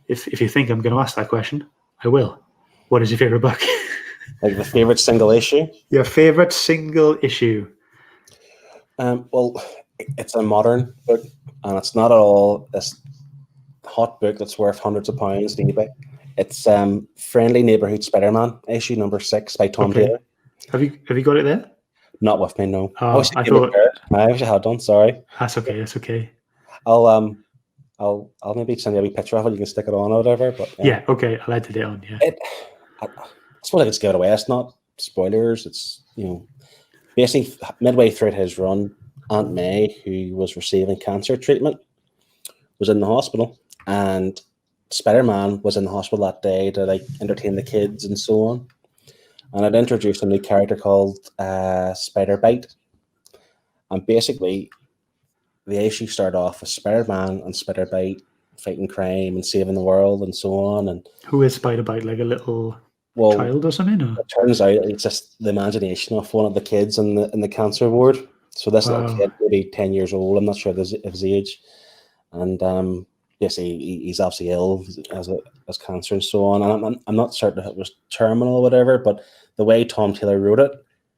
if you think I'm going to ask that question, I will. What is your favorite book? Like the favorite single issue? Your favorite single issue? Well, it's a modern book, and it's not at all this hot book that's worth hundreds of pounds on eBay. It's Friendly Neighborhood Spider-Man, issue number 6 by Tom Taylor. Have you got it there? Not with me, no. Oh, I thought I wish I had done. Sorry. That's okay. That's okay. I'll maybe send you a wee picture of it. You can stick it on or whatever. But yeah, okay. I'll edit it on. Yeah. I suppose I could give it away. It's not spoilers. It's basically midway through his run, Aunt May, who was receiving cancer treatment, was in the hospital, and Spider-Man was in the hospital that day to like entertain the kids and so on. And I'd introduced a new character called Spider-Bite. And basically, the issue started off with Spider-Man and Spider-Bite fighting crime and saving the world and so on. And who is Spider-Bite? Like a little child or something? Or? It turns out it's just the imagination of one of the kids in the cancer ward. So this little kid, maybe 10 years old, I'm not sure of his age. And basically, he's obviously ill, as cancer and so on. And I'm not certain if it was terminal or whatever, but the way Tom Taylor wrote it,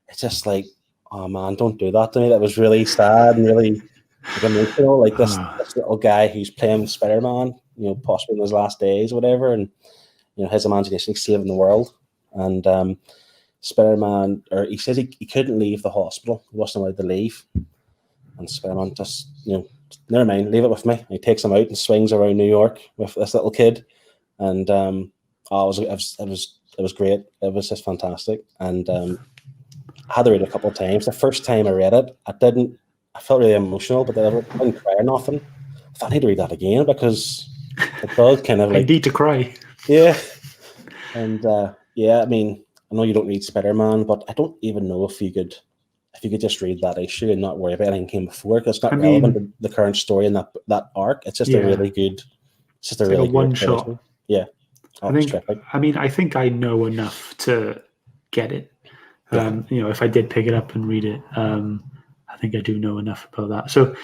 it's just like, oh man, don't do that to me. That was really sad and really like, emotional. Like this little guy who's playing Spider-Man, possibly in his last days or whatever, and his imagination saving the world. And Spider-Man, or he says he couldn't leave the hospital. He wasn't allowed to leave. And Spider-Man just, never mind, leave it with me. And he takes him out and swings around New York with this little kid. And it was great. It was just fantastic. And I had to read it a couple of times. The first time I read it, I felt really emotional, but I didn't cry or nothing. I thought I need to read that again because it does kind of like... I need to cry. Yeah. And I mean, I know you don't read Spider-Man, but I don't even know if you could just read that issue and not worry about anything came before, because it's not relevant to the current story in that arc. It's just a really good, it's just a really good one shot. Yeah. I think I know enough to get it. If I did pick it up and read it, I think I do know enough about that. So,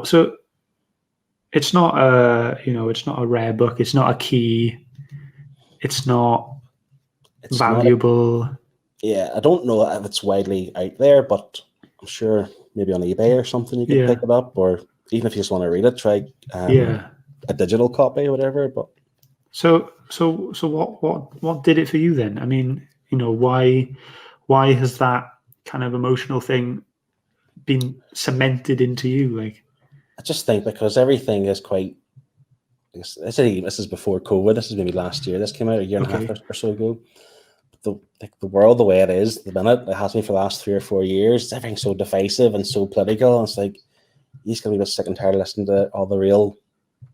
so it's not it's not a rare book. It's not a key. It's valuable. I don't know if it's widely out there, but I'm sure maybe on eBay or something you can pick it up, or even if you just want to read it, try a digital copy or whatever. But so what did it for you then? I mean, why has that kind of emotional thing been cemented into you? Like, I just think because everything is quite. This is before COVID. This is maybe last year. This came out a year and a half or so ago. The world, the way it is, the minute it has been for the last 3 or 4 years, everything's so divisive and so political. And it's like he's gonna be sick and tired of listening to all the real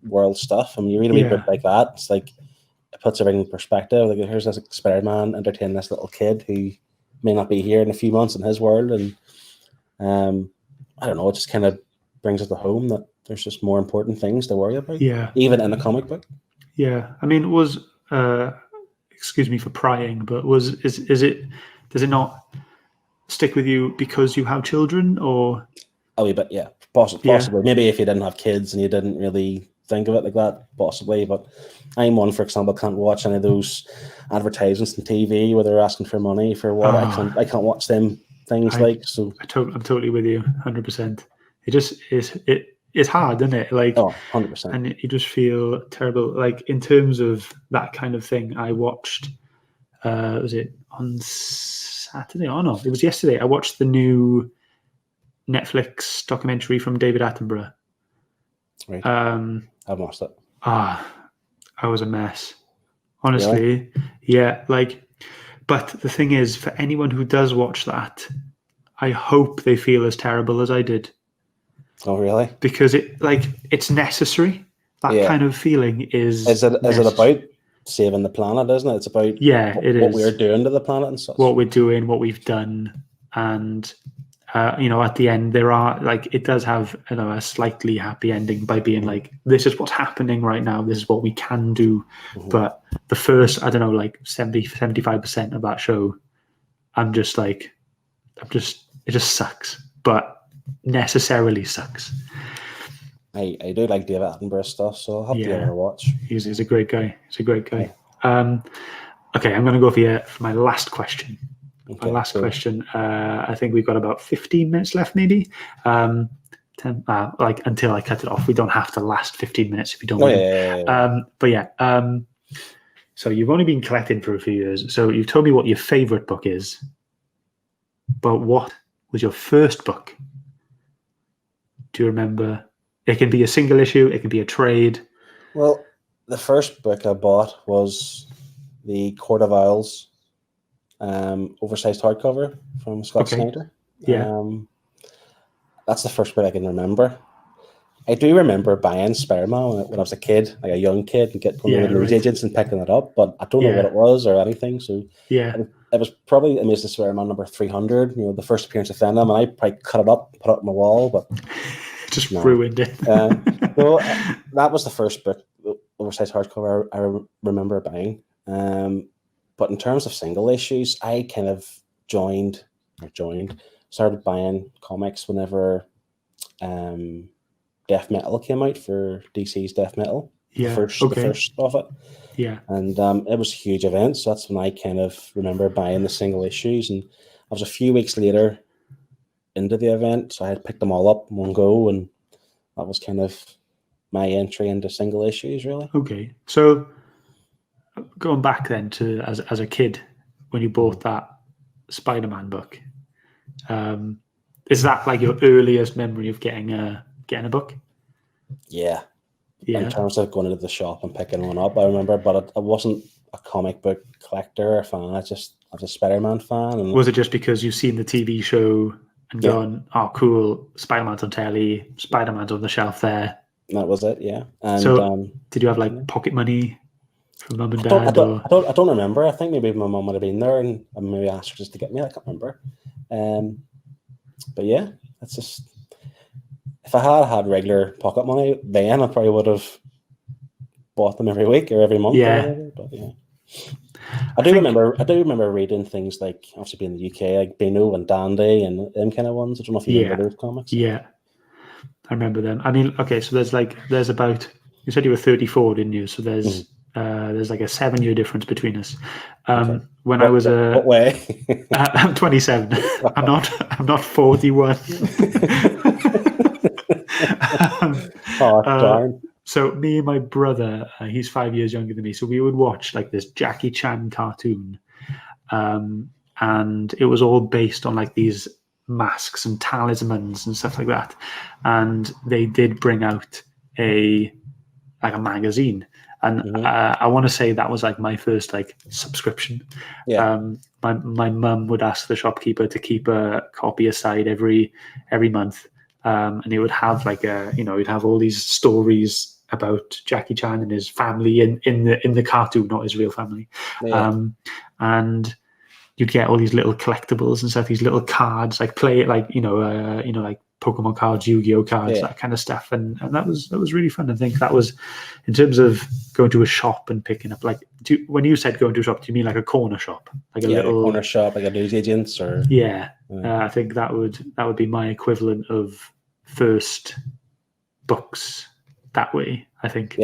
world stuff. And you read a wee book like that, it's like it puts everything in perspective. Like here's this Spider-Man entertaining this little kid who may not be here in a few months in his world, and I don't know, it just kind of brings it to home that there's just more important things to worry about. Yeah, even in a comic book. Yeah, I mean, excuse me for prying, but does it not stick with you because you have children, or a wee bit? Yeah, possibly. Maybe if you didn't have kids and you didn't really think of it like that, possibly. But I'm one, for example, can't watch any of those advertisements on TV where they're asking for money for what. I can't watch them things. So. I'm totally with you, 100%. It just is. It's hard, isn't it? Like, 100%. And you just feel terrible. Like, in terms of that kind of thing, I watched, was it on Saturday? Oh, no, it was yesterday. I watched the new Netflix documentary from David Attenborough. Right. I've watched it. I was a mess. Honestly. Really? Yeah. But the thing is, for anyone who does watch that, I hope they feel as terrible as I did. Oh, really? Because it's necessary. That kind of feeling is. Is it about saving the planet? Isn't it? It's about what we're doing to the planet and such. What we're doing, what we've done, and at the end there are it does have a slightly happy ending by being this is what's happening right now. This is what we can do. Mm-hmm. But the first 70-75% of that show, it just sucks. But necessarily sucks. I do like David Attenborough stuff, so I'll have to give it a watch. He's a great guy. He's a great guy. Yeah. Okay, I'm going to go for my last question. Okay, My last cool. question. I think we've got about 15 minutes left, maybe. 10, like until I cut it off. We don't have to last 15 minutes if you don't want to. But yeah. So you've only been collecting for a few years. So you've told me what your favorite book is. But what was your first book? Do you remember? It can be a single issue. It can be a trade. Well, the first book I bought was the Court of Owls, oversized hardcover from Scott Snyder. Yeah. That's the first book I can remember. I do remember buying Spider-Man when I was a kid, like a young kid, and going to the news agents and picking it up, but I don't know what it was or anything. So it was probably Amazing Spider-Man number 300, the first appearance of Venom, and I probably cut it up, put it on my wall, but just ruined it. So that was the first book, oversized hardcover, I remember buying. But in terms of single issues, I kind of started buying comics whenever Death Metal came out for DC's Death Metal. The first of it. Yeah. And it was a huge event. So that's when I kind of remember buying the single issues. And I was a few weeks later into the event. So I had picked them all up in one go. And that was kind of my entry into single issues, really. Okay. So going back then to as a kid, when you bought that Spider-Man book, is that like your earliest memory of getting a book? Yeah. In terms of going into the shop and picking one up, I remember, but I wasn't a comic book collector or fan. I was a Spider-Man fan. And was it just because you've seen the TV show and gone, oh, cool, Spider-Man's on telly, Spider-Man's on the shelf there? That was it, yeah. And so did you have like pocket money from mum and dad? I don't remember. I think maybe my mum would have been there and I maybe asked her just to get me. I can't remember. But yeah, it's just, if I had regular pocket money, then I probably would have bought them every week or every month. Yeah. Or whatever, but yeah. I do remember reading things like, obviously being in the UK, like Beano and Dandy and them kind of ones. I don't know if you remember those comics. Yeah, I remember them. I mean, okay, so there's about, you said you were 34, didn't you? So there's like a 7-year difference between us. When I was what way? I'm 27. I'm not 41. Darn. So me and my brother, he's 5 years younger than me, so we would watch like this Jackie Chan cartoon, and it was all based on like these masks and talismans and stuff like that. And they did bring out a magazine, and I want to say that was like my first like subscription. My mum would ask the shopkeeper to keep a copy aside every month, and it would have like it'd have all these stories about Jackie Chan and his family in the cartoon, not his real family. And you'd get all these little collectibles and stuff, these little cards, like like Pokemon cards, Yu-Gi-Oh cards, that kind of stuff, and that was really fun. I think that was, in terms of going to a shop and picking up, like, when you said going to a shop, do you mean like a corner shop, like a little corner shop, like a newsagent's, or I think that would be my equivalent of first books that way. I think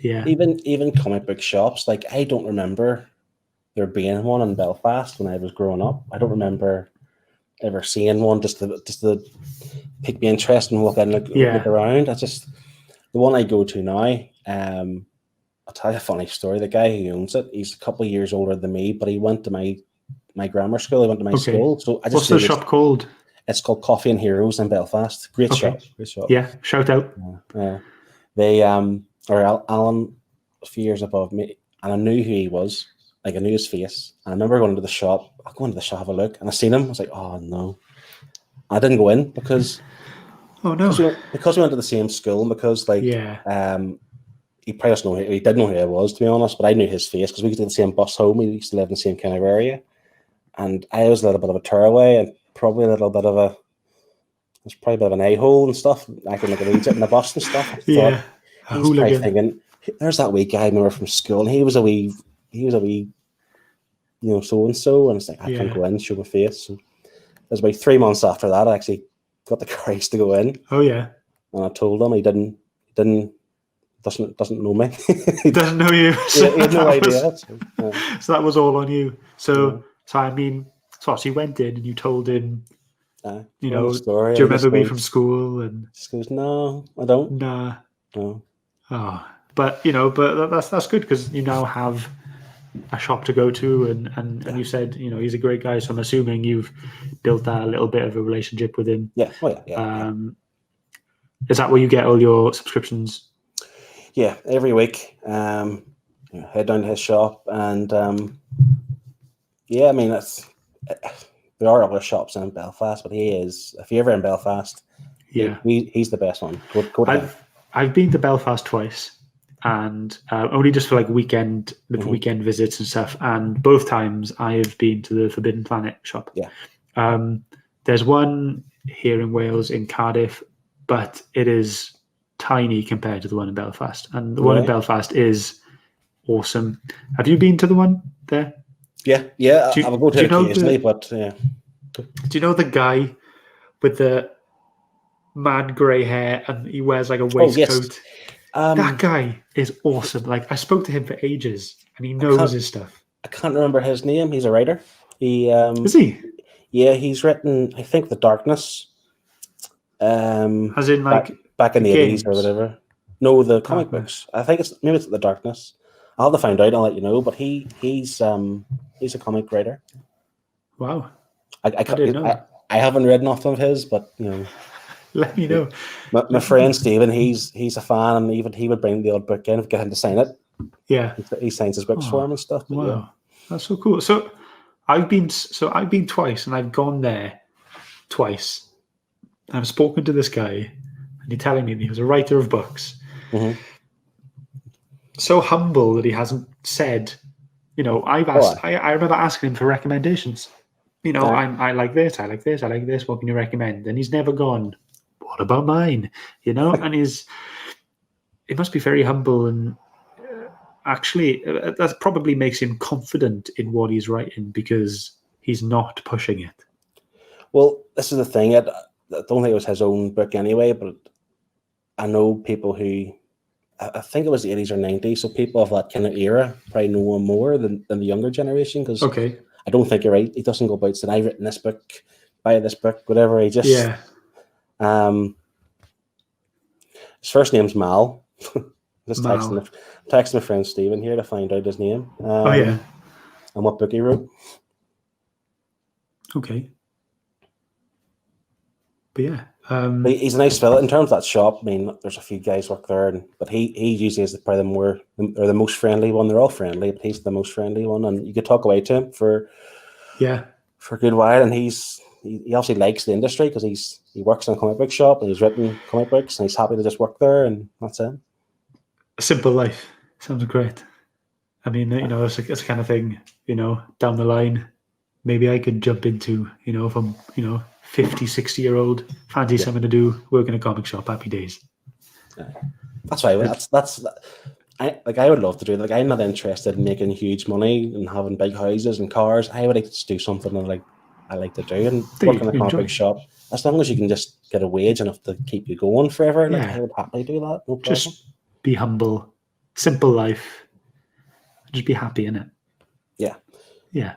even comic book shops, like I don't remember there being one in Belfast when I was growing up. I don't remember ever seeing one just to pick me interest and walk in and look around. That's just the one I go to now. I'll tell you a funny story. The guy who owns it, he's a couple of years older than me, but he went to my grammar school. He went to my school. So I just what's the shop called? It's called Coffee and Heroes in Belfast. Great shop. Yeah, shout out. They or Alan, a few years above me, and I knew who he was. Like, I knew his face. And I remember going to the shop. I go into the shop, have a look, and I seen him. I was like, oh no. I didn't go in because because we went to the same school, and because he probably doesn't know, he didn't know who I was, to be honest, but I knew his face because we used to get the same bus home. We used to live in the same kind of area. And I was a little bit of a tearaway and probably a little bit of a an a-hole and stuff. I can look at Egypt in the bus and stuff. I thought, he's probably thinking, there's that wee guy I remember from school, and he was a wee so and so, and it's like, I can't go in, show my face. And it was about 3 months after that I actually got the courage to go in. Oh yeah. and I told him. He doesn't know me. He doesn't know you. He had no idea. So that was all on you. Yeah. So I mean, so you went in and you told him, you know, story, do you remember me from school? And just goes, no, I don't. Nah. No. Oh, but you know, but that's good because you now have a shop to go to, and you said, you know, he's a great guy. So I'm assuming you've built that little bit of a relationship with him. Yeah. Oh yeah. Is that where you get all your subscriptions? Yeah, every week. Head down to his shop, and yeah, I mean there are other shops in Belfast, but he is. If you're ever in Belfast, Yeah, he's the best one. Go to him. I've been to Belfast twice, and only just for like weekend visits and stuff. And both times I have been to the Forbidden Planet shop. Yeah. There's one here in Wales in Cardiff, but it is tiny compared to the one in Belfast. And the one in Belfast is awesome. Have you been to the one there? Yeah. I will go to it occasionally, but yeah. Do you know the guy with the mad grey hair and he wears like a waistcoat? Oh, yes. That guy is awesome. Like I spoke to him for ages and he knows his stuff. I can't remember his name. He's a writer. Is he? Yeah, he's written, I think, The Darkness. As in like back in the 80s or whatever. No, the comic books. I think maybe it's The Darkness. I'll have to find out. I'll let you know. But he's a comic writer. Wow. I didn't know. I haven't read enough of his, but you know. Let me know. My friend Stephen, he's a fan, and even he would bring the old book in and get him to sign it. Yeah, he signs his books for him and stuff. Wow, yeah. That's so cool. So I've been twice, and I've gone there twice. I've spoken to this guy, and he's telling me he was a writer of books. Mm-hmm. So humble that he hasn't said, you know, I've asked. I remember asking him for recommendations. You know, I like this, I like this, I like this. What can you recommend? And he's never gone, what about mine? You know, and it must be very humble, and actually that probably makes him confident in what he's writing because he's not pushing it. Well, this is the thing. I don't think it was his own book anyway, but I know people who, I think it was the 80s or 90s, so people of that kind of era probably know him more than the younger generation, because I don't think you're right. He doesn't go about saying, I've written this book, buy this book, whatever. He just... Yeah. His first name's Mal. Just texting my friend Stephen here to find out his name. And what book he wrote. Okay. But yeah. But he's a nice fella. In terms of that shop, I mean, there's a few guys work there, but he usually is probably the most friendly one. They're all friendly, but he's the most friendly one, and you could talk away to him for a good while. And he obviously likes the industry because he works in a comic book shop and he's written comic books, and he's happy to just work there, and that's it. A simple life sounds great. I mean, you know, it's a kind of thing, you know, down the line, maybe I could jump into, you know, if I'm, you know, 50, 60-year-old, fancy something to do, work in a comic shop, happy days. That's right. I would love to do it. Like, I'm not interested in making huge money and having big houses and cars. I would like to do something that I like to do, and work in a comic book shop. As long as you can just get a wage enough to keep you going forever, like, I would happily do that. No problem. Just be humble, simple life. Just be happy in it. Yeah. Yeah.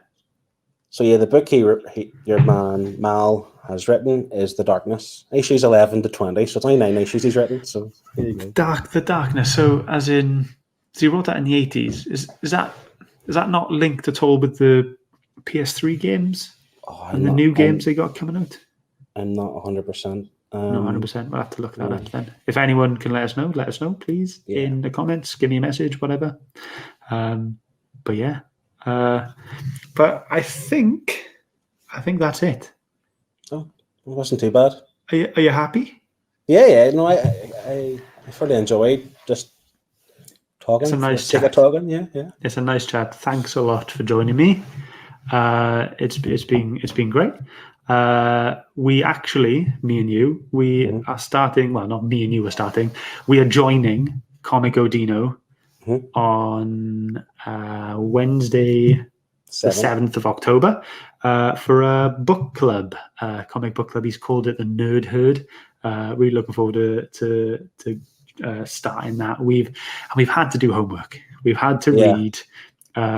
So yeah, the book your man Mal has written is The Darkness. Issues 11 to 20, so it's only 9 issues he's written. So there you go. The Darkness. So as in, so he wrote that in the 80s. Is that not linked at all with the PS3 games and the new games they got coming out? I'm not 100%. No, 100%. We'll have to look that up then. If anyone can let us know, please, in the comments. Give me a message, whatever. But yeah. But I think that's it. Oh, it wasn't too bad. Are you happy? Yeah. No, I fully enjoyed just talking. It's a nice chat. Talking. Yeah. It's a nice chat. Thanks a lot for joining me. It's been great. We actually, me and you, are starting. Well, not me and you are starting. We are joining Comic Odino on Wednesday, the 7th of October, for a book club, comic book club. He's called it the Nerd Herd. Really looking forward to starting that. We've had to do homework. We've had to read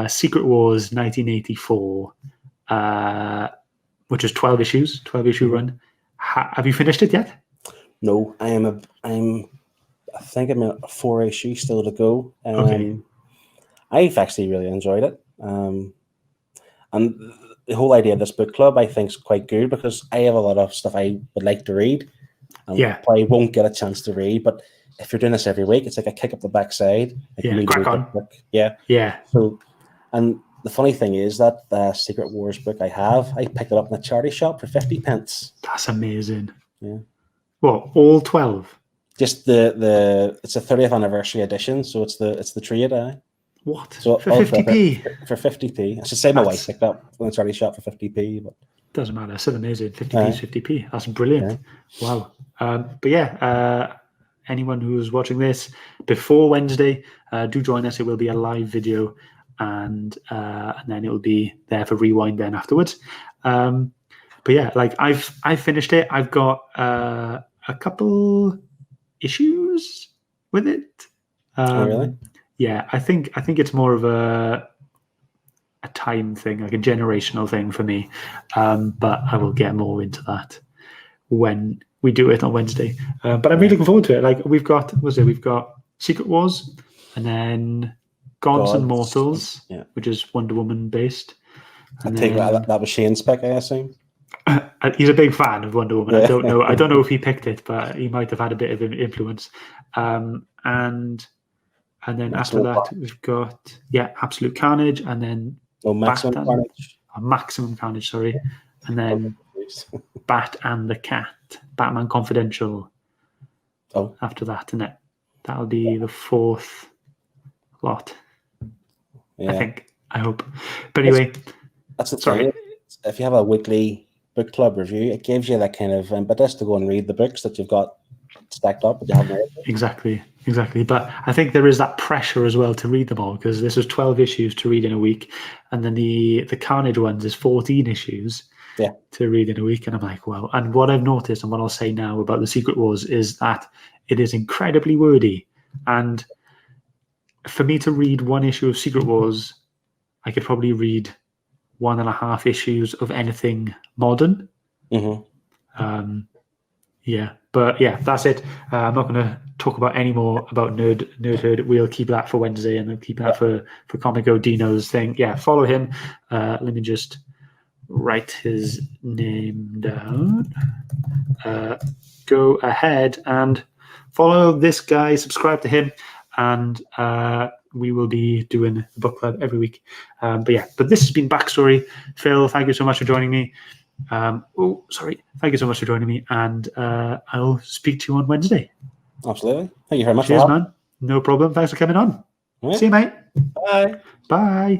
Secret Wars 1984, which is 12 issues, 12-issue run. Have you finished it yet? No, I think I'm at 4 issues still to go. Okay. I've actually really enjoyed it. And the whole idea of this book club, I think, is quite good because I have a lot of stuff I would like to read and probably won't get a chance to read. But if you're doing this every week, it's like a kick up the backside. Like crack on. Book. Yeah. So, and the funny thing is that the Secret Wars book I picked it up in a charity shop for 50 pence. That's amazing. Yeah. What, all 12? Just it's a 30th anniversary edition, so it's the trade. What? So for 50p? For 50p. I should say my wife picked up in a charity shop for 50p. But doesn't matter. It's still amazing. 50p is 50p. That's brilliant. Yeah. Wow. But yeah, anyone who's watching this before Wednesday, do join us. It will be a live video, and then it will be there for rewind then afterwards. But yeah, like I've finished it. I've got a couple issues with it. Oh, really? Yeah, I think it's more of a time thing, like a generational thing for me. But I will get more into that when we do it on Wednesday. But I'm really looking forward to it. Like we've got Secret Wars, and then Gods and Mortals, which is Wonder Woman based. I take that was Shane's pick, I assume. He's a big fan of Wonder Woman. I don't know if he picked it, but he might have had a bit of influence. And then after that, we've got Absolute Carnage, and then Maximum Carnage. Maximum Carnage, sorry, and then Bat and the Cat, Batman Confidential. Oh, after that, and that'll be the 4th lot. Yeah. I hope. But anyway, that's the thing. If you have a weekly book club review, it gives you that kind of impetus to go and read the books that you've got stacked up, but you haven't read. Exactly. But I think there is that pressure as well to read them all, because this was 12 issues to read in a week, and then the Carnage ones is 14 issues to read in a week. And I'm like, well, and what I've noticed and what I'll say now about the Secret Wars is that it is incredibly wordy. And for me to read one issue of Secret Wars, I could probably read 1.5 issues of anything modern. Mm-hmm. But that's it. I'm not going to talk about any more about Nerdhood. We'll keep that for Wednesday, and then keep that for Comico Dino's thing. Yeah, follow him. Let me just write his name down. Go ahead and follow this guy. Subscribe to him, and we will be doing the book club every week. But this has been Backstory. Phil, thank you so much for joining me. Thank you so much for joining me, and I'll speak to you on Wednesday. Absolutely. Thank you very much. Cheers, man. No problem. Thanks for coming on. Right. See you, mate. Bye. Bye.